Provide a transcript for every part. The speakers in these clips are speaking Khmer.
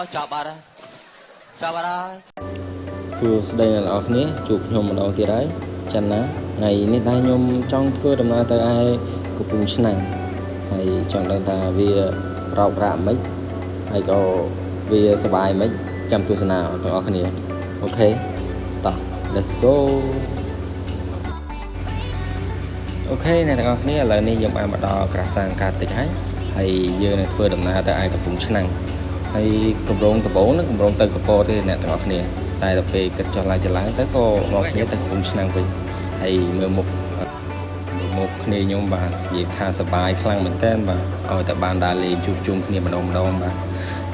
chào bà đây chào bà đây សួស្តីអ្នកនរគ្នាជួបខ្ញុំម្ដងទៀតហើយចាន់ណាថ្ងៃនេះដែរខ្ញុំចង់ធ្វើដំណើរទៅឯកំពង់ឆ្នាំងហើយចង់ដឹងថាវាប្រោកប្រាក់មិនហើយក៏វាសប្បាយមិនចាំទស្សនាទាំងអស់គ្នាអូខេតោះ let's go អូខេអ្នកទាំងអស់គ្នាឥឡូវនេះយើងបានមកដល់ក្រាសាំងកាតិចហើយយើងនឹងធ្វើដំណើរទៅឯកំពង់ឆ្នាំងហើយកម្រងដំបូងនឹងកម្រងទៅកពតទេអ្នកទាំងអស់គ្នាតែដល់ពេលគិតចុះឡើងទៅក៏មកគ្នាទៅកំពង់ឆ្នាំងវិញហើយមើលមុខគ្នាខ្ញុំបាទនិយាយថាសប្បាយខ្លាំងមែនតើបាទឲ្យតែបានដើរលេងជួបជុំគ្នាម្ដងបាទ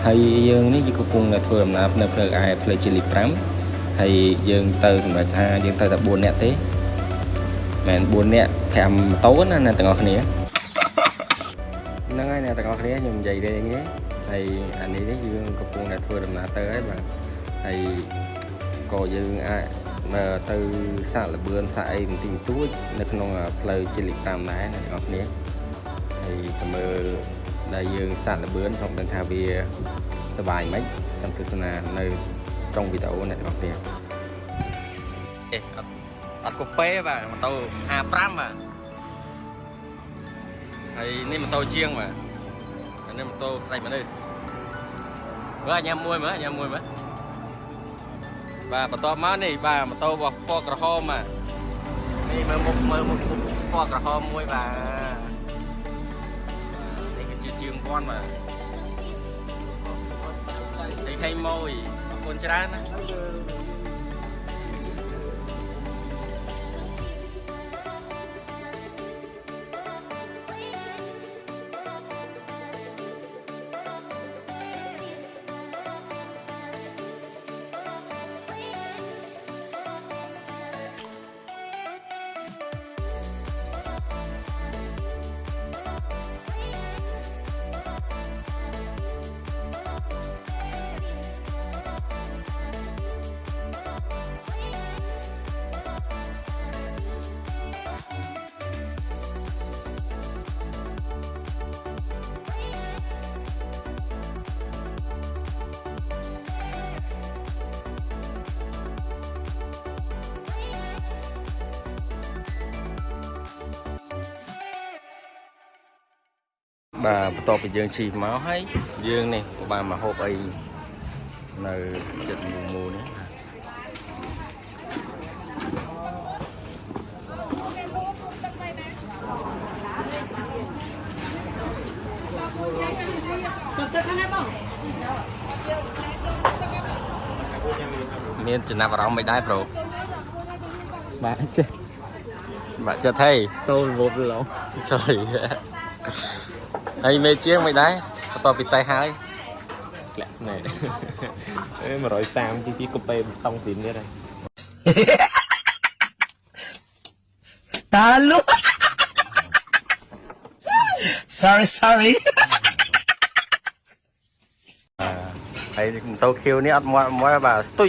ហើយយើងនេះយើងកំពុងតែធ្វើដំណើរនៅផ្លូវផ្លូវជាលេខ5ហើយយើងទៅសម្រាប់ថាយើងទៅតែ4នាក់ទេមែន4នាក់5ម៉ូតូណាអ្នកទាំងអស់គ្នាហ្នឹងហើយអ្នកទាំងអស់គ្នាខ្ញុំនិយាយទេនេះហើយអានេះយើងកំពុងតែធ្វើដំណើរទៅហើយបាទហើយក៏យើងអាចទៅសាកល្បឿនសាកអីបន្តិចបន្តួចនៅក្នុងផ្លូវជាលេខ5ដែរអ្នកទាំងអស់គ្នាហើយចាំមើលដែលយើងសាកល្បឿនចង់ដឹងថាវាសប្បាយមិនចាំទស្សនានៅក្នុងវីដេអូអ្នកទាំងអស់គ្នាអត់កូប៉េបាទម៉ូតូ55បាទហើយនេះម៉ូតូជាងបាទនេះម៉ូតូស្ដេចមនុស្សមើលញ៉ាំមួយមើលបាទបន្ទាប់មកនេះបាទម៉ូតូរបស់ពណ៌ក្រហមបាទនេះមើលមុខពណ៌ក្រហមមួយបាទនេះគឺជាជាងពាន់បាទនេះថៃមួយអរគុណច្រើនណាបាទបន្ទាប់ពីយើងជិះមកហើយយើងនេះក៏បានមកហូបអីនៅចិត្តមូនេះមានចំណាប់អារម្មណ៍មិនដែរប្រូបាទចេះបាទចិត្តហីតូលវប់ឡងtrờiហើយមេជាងមិនដែរបន្ទាប់ពីតេះហើយធ្លាក់ណែ130 cc កូប៉េស្តង់ស៊ីននេះតាលុ sorry ហើយម៉ូតូខៀវនេះអត់មកបាទស្ទុ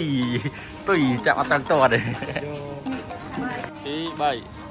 យចាប់អត់ត្រឹមទាត់ទេ2 3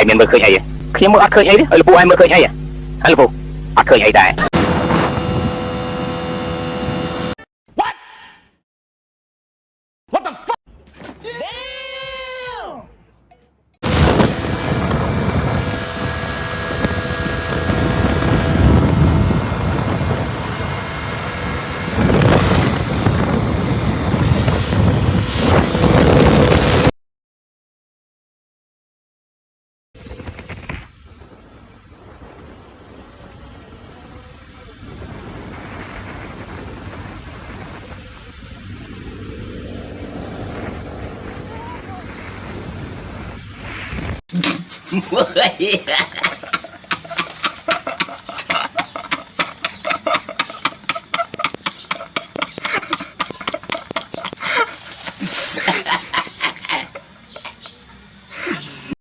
ai miền mưa khơi hay khi mưa ăn khơi hay đấy ở lục ai mưa khơi hay à lục ăn khơi hay đại